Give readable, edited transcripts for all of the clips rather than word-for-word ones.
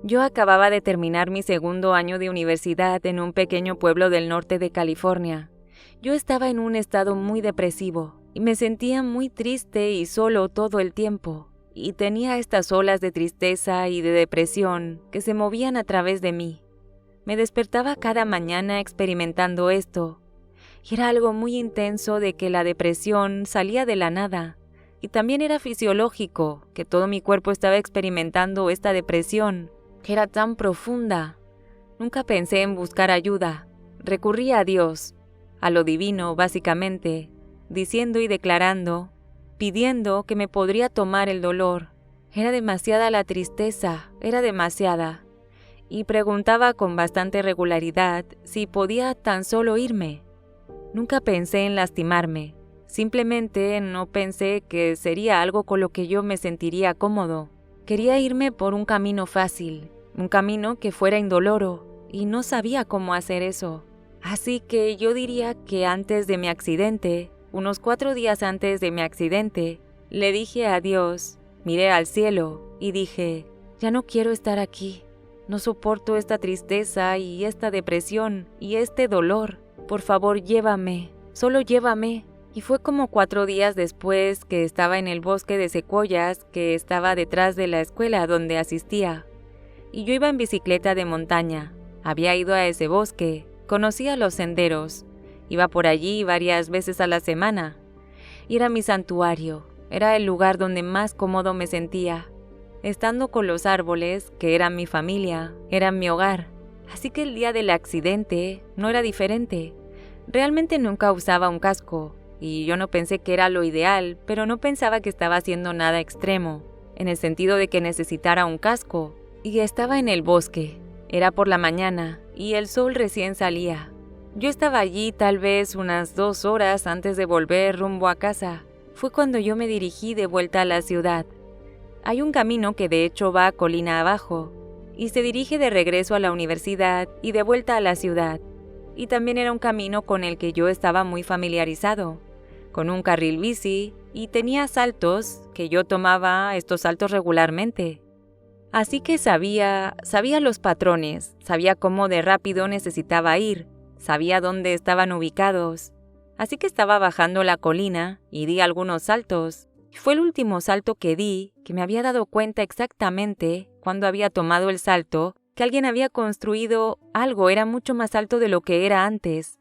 Yo acababa de terminar mi segundo año de universidad en un pequeño pueblo del norte de California. Yo estaba en un estado muy depresivo y me sentía muy triste y solo todo el tiempo. Y tenía estas olas de tristeza y de depresión que se movían a través de mí. Me despertaba cada mañana experimentando esto. Y era algo muy intenso de que la depresión salía de la nada. Y también era fisiológico, que todo mi cuerpo estaba experimentando esta depresión, que era tan profunda. Nunca pensé en buscar ayuda. Recurrí a Dios, a lo divino básicamente, diciendo y declarando, pidiendo que me podría tomar el dolor. Era demasiada la tristeza, era demasiada. Y preguntaba con bastante regularidad si podía tan solo irme. Nunca pensé en lastimarme. Simplemente no pensé que sería algo con lo que yo me sentiría cómodo. Quería irme por un camino fácil, un camino que fuera indoloro, y no sabía cómo hacer eso. Así que yo diría que antes de mi accidente, unos 4 días antes de mi accidente, le dije a Dios, miré al cielo y dije, ya no quiero estar aquí. No soporto esta tristeza y esta depresión y este dolor. Por favor, llévame, solo llévame. Y fue como 4 días después que estaba en el bosque de secuoyas que estaba detrás de la escuela donde asistía. Y yo iba en bicicleta de montaña. Había ido a ese bosque, conocía los senderos. Iba por allí varias veces a la semana. Y era mi santuario, era el lugar donde más cómodo me sentía. Estando con los árboles, que eran mi familia, eran mi hogar. Así que el día del accidente no era diferente. Realmente nunca usaba un casco. Y yo no pensé que era lo ideal, pero no pensaba que estaba haciendo nada extremo, en el sentido de que necesitara un casco. Y estaba en el bosque. Era por la mañana, y el sol recién salía. Yo estaba allí tal vez unas 2 horas antes de volver rumbo a casa. Fue cuando yo me dirigí de vuelta a la ciudad. Hay un camino que de hecho va colina abajo, y se dirige de regreso a la universidad y de vuelta a la ciudad. Y también era un camino con el que yo estaba muy familiarizado, con un carril bici, y tenía saltos, que yo tomaba estos saltos regularmente. Así que sabía los patrones, sabía cómo de rápido necesitaba ir, sabía dónde estaban ubicados. Así que estaba bajando la colina y di algunos saltos. Fue el último salto que di que me había dado cuenta exactamente cuando había tomado el salto que alguien había construido algo, era mucho más alto de lo que era antes.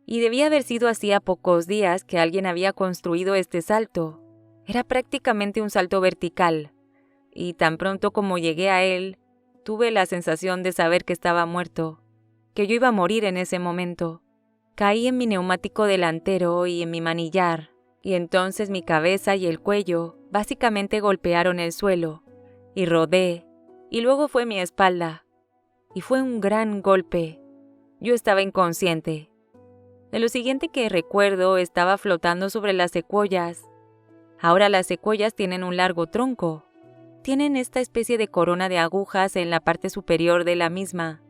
Y debía haber sido hacía pocos días que alguien había construido este salto. Era prácticamente un salto vertical. Y tan pronto como llegué a él, tuve la sensación de saber que estaba muerto, que yo iba a morir en ese momento. Caí en mi neumático delantero y en mi manillar, y entonces mi cabeza y el cuello básicamente golpearon el suelo, y rodé, y luego fue mi espalda, y fue un gran golpe. Yo estaba inconsciente. De lo siguiente que recuerdo, estaba flotando sobre las secuoyas. Ahora las secuoyas tienen un largo tronco. Tienen esta especie de corona de agujas en la parte superior de la misma.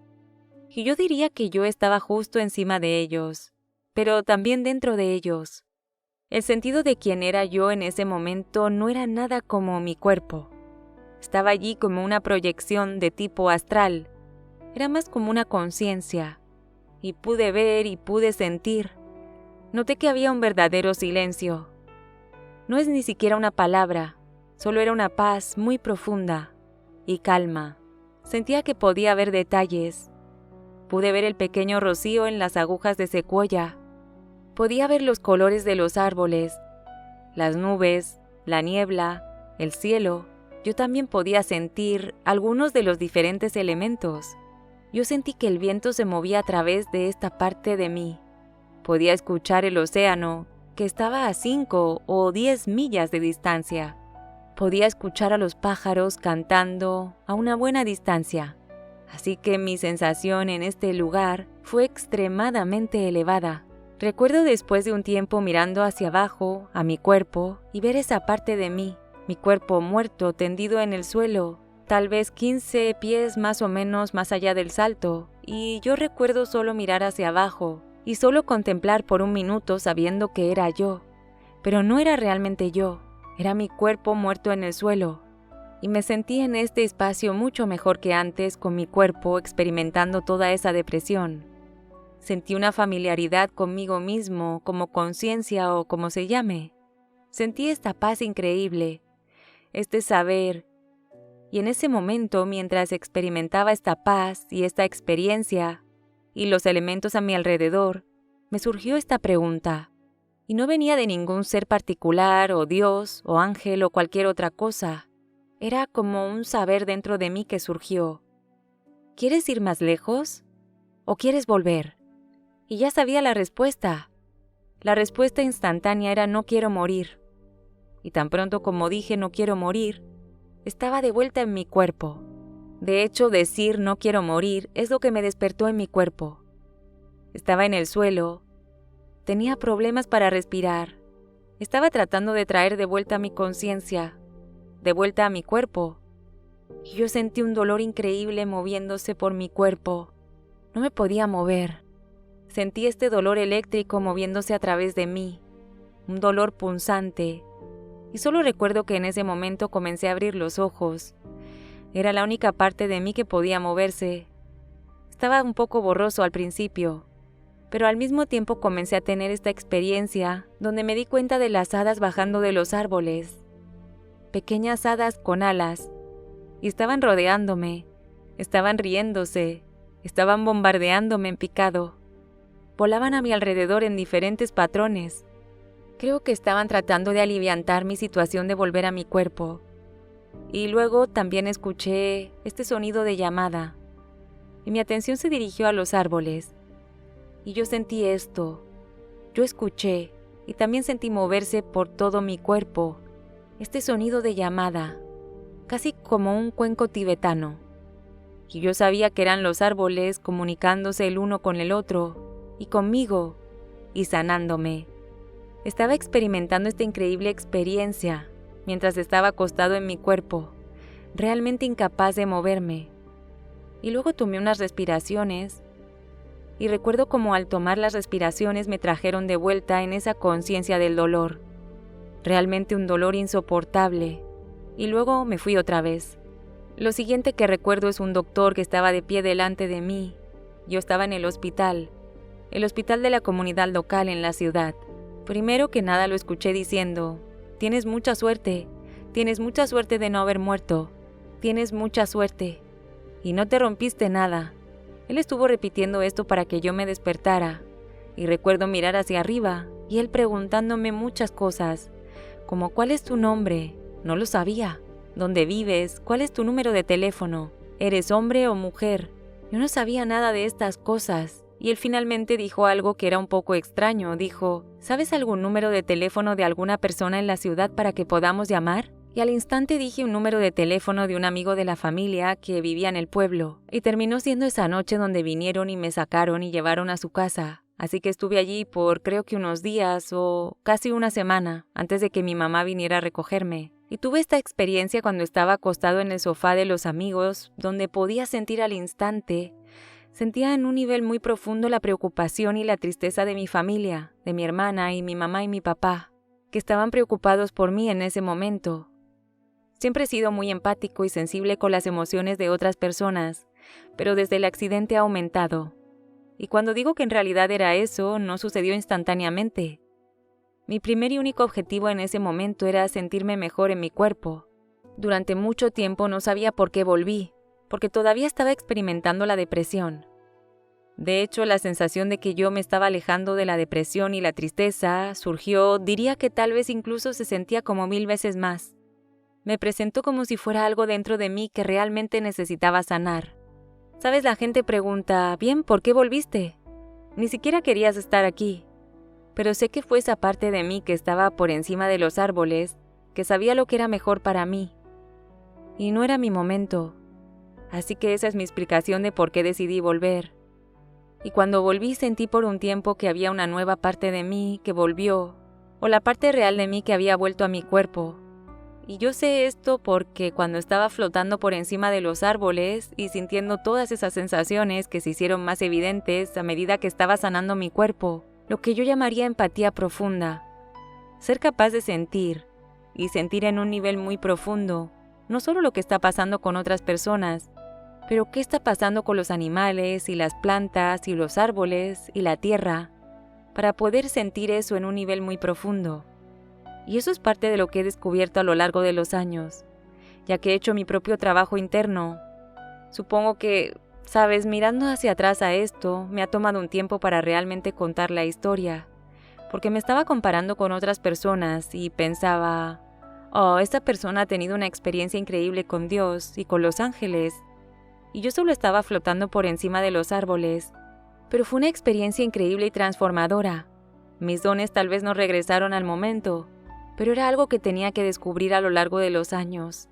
Y yo diría que yo estaba justo encima de ellos, pero también dentro de ellos. El sentido de quién era yo en ese momento no era nada como mi cuerpo. Estaba allí como una proyección de tipo astral. Era más como una conciencia. Y pude ver y pude sentir. Noté que había un verdadero silencio. No es ni siquiera una palabra, solo era una paz muy profunda y calma. Sentía que podía ver detalles. Pude ver el pequeño rocío en las agujas de secuoya. Podía ver los colores de los árboles, las nubes, la niebla, el cielo. Yo también podía sentir algunos de los diferentes elementos. Yo sentí que el viento se movía a través de esta parte de mí. Podía escuchar el océano, que estaba a 5 o 10 millas de distancia. Podía escuchar a los pájaros cantando a una buena distancia. Así que mi sensación en este lugar fue extremadamente elevada. Recuerdo después de un tiempo mirando hacia abajo, a mi cuerpo, y ver esa parte de mí, mi cuerpo muerto tendido en el suelo, tal vez 15 pies más o menos más allá del salto, y yo recuerdo solo mirar hacia abajo y solo contemplar por un minuto sabiendo que era yo, pero no era realmente yo, era mi cuerpo muerto en el suelo. y me sentí en este espacio mucho mejor que antes con mi cuerpo experimentando toda esa depresión. Sentí una familiaridad conmigo mismo, como conciencia o como se llame. Sentí esta paz increíble, este saber, y en ese momento, mientras experimentaba esta paz y esta experiencia y los elementos a mi alrededor, me surgió esta pregunta, y no venía de ningún ser particular o Dios o ángel o cualquier otra cosa. Era como un saber dentro de mí que surgió. ¿Quieres ir más lejos? ¿O quieres volver? Y ya sabía la respuesta. La respuesta instantánea era no quiero morir. Y tan pronto como dije no quiero morir, estaba de vuelta en mi cuerpo. De hecho, decir no quiero morir es lo que me despertó en mi cuerpo. Estaba en el suelo. Tenía problemas para respirar. Estaba tratando de traer de vuelta mi conciencia, de vuelta a mi cuerpo. Y yo sentí un dolor increíble moviéndose por mi cuerpo. No me podía mover. Sentí este dolor eléctrico moviéndose a través de mí, un dolor punzante. Y solo recuerdo que en ese momento comencé a abrir los ojos. Era la única parte de mí que podía moverse. Estaba un poco borroso al principio, pero al mismo tiempo comencé a tener esta experiencia donde me di cuenta de las hadas bajando de los árboles. Pequeñas hadas con alas, y estaban rodeándome, estaban riéndose, estaban bombardeándome en picado. Volaban a mi alrededor en diferentes patrones. Creo que estaban tratando de aliviantar mi situación de volver a mi cuerpo. Y luego también escuché este sonido de llamada, y mi atención se dirigió a los árboles. Y yo sentí esto, yo escuché, y también sentí moverse por todo mi cuerpo, este sonido de llamada, casi como un cuenco tibetano. Y yo sabía que eran los árboles comunicándose el uno con el otro, y conmigo, y sanándome. Estaba experimentando esta increíble experiencia, mientras estaba acostado en mi cuerpo, realmente incapaz de moverme. Y luego tomé unas respiraciones, y recuerdo cómo al tomar las respiraciones me trajeron de vuelta en esa conciencia del dolor. Realmente un dolor insoportable, y luego me fui otra vez. Lo siguiente que recuerdo es un doctor que estaba de pie delante de mí. Yo estaba en el hospital de la comunidad local en la ciudad. Primero que nada lo escuché diciendo, tienes mucha suerte de no haber muerto, tienes mucha suerte, y no te rompiste nada. Él estuvo repitiendo esto para que yo me despertara, y recuerdo mirar hacia arriba, y él preguntándome muchas cosas, como ¿cuál es tu nombre? No lo sabía. ¿Dónde vives? ¿Cuál es tu número de teléfono? ¿Eres hombre o mujer? Yo no sabía nada de estas cosas. Y él finalmente dijo algo que era un poco extraño. Dijo, ¿sabes algún número de teléfono de alguna persona en la ciudad para que podamos llamar? Y al instante dije un número de teléfono de un amigo de la familia que vivía en el pueblo. Y terminó siendo esa noche donde vinieron y me sacaron y llevaron a su casa. Así que estuve allí por creo que unos días o casi una semana antes de que mi mamá viniera a recogerme. Y tuve esta experiencia cuando estaba acostado en el sofá de los amigos, donde podía sentir al instante. Sentía en un nivel muy profundo la preocupación y la tristeza de mi familia, de mi hermana y mi mamá y mi papá, que estaban preocupados por mí en ese momento. Siempre he sido muy empático y sensible con las emociones de otras personas, pero desde el accidente ha aumentado. Y cuando digo que en realidad era eso, no sucedió instantáneamente. Mi primer y único objetivo en ese momento era sentirme mejor en mi cuerpo. Durante mucho tiempo no sabía por qué volví, porque todavía estaba experimentando la depresión. De hecho, la sensación de que yo me estaba alejando de la depresión y la tristeza surgió, diría que tal vez incluso se sentía como 1000 veces más. Me presentó como si fuera algo dentro de mí que realmente necesitaba sanar. ¿Sabes? La gente pregunta, bien, ¿por qué volviste? Ni siquiera querías estar aquí. Pero sé que fue esa parte de mí que estaba por encima de los árboles, que sabía lo que era mejor para mí. Y no era mi momento. Así que esa es mi explicación de por qué decidí volver. Y cuando volví sentí por un tiempo que había una nueva parte de mí que volvió, o la parte real de mí que había vuelto a mi cuerpo. Y yo sé esto porque cuando estaba flotando por encima de los árboles y sintiendo todas esas sensaciones que se hicieron más evidentes a medida que estaba sanando mi cuerpo, lo que yo llamaría empatía profunda, ser capaz de sentir, y sentir en un nivel muy profundo, no solo lo que está pasando con otras personas, pero qué está pasando con los animales y las plantas y los árboles y la tierra, para poder sentir eso en un nivel muy profundo. Y eso es parte de lo que he descubierto a lo largo de los años, ya que he hecho mi propio trabajo interno. Supongo que, sabes, mirando hacia atrás a esto, me ha tomado un tiempo para realmente contar la historia, porque me estaba comparando con otras personas y pensaba, oh, esta persona ha tenido una experiencia increíble con Dios y con los ángeles, y yo solo estaba flotando por encima de los árboles, pero fue una experiencia increíble y transformadora. Mis dones tal vez no regresaron al momento, pero era algo que tenía que descubrir a lo largo de los años.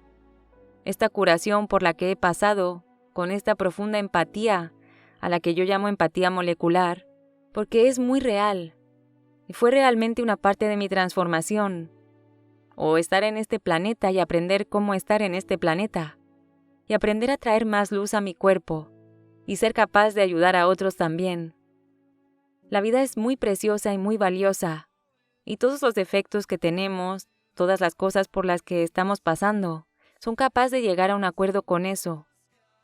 Esta curación por la que he pasado, con esta profunda empatía, a la que yo llamo empatía molecular, porque es muy real, y fue realmente una parte de mi transformación, o estar en este planeta y aprender cómo estar en este planeta, y aprender a traer más luz a mi cuerpo, y ser capaz de ayudar a otros también. La vida es muy preciosa y muy valiosa, y todos los defectos que tenemos, todas las cosas por las que estamos pasando, son capaces de llegar a un acuerdo con eso.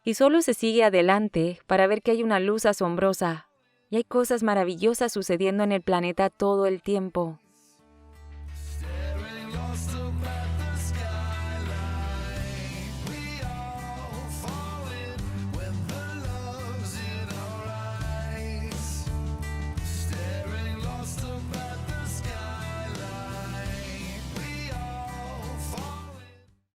Y solo se sigue adelante para ver que hay una luz asombrosa, y hay cosas maravillosas sucediendo en el planeta todo el tiempo.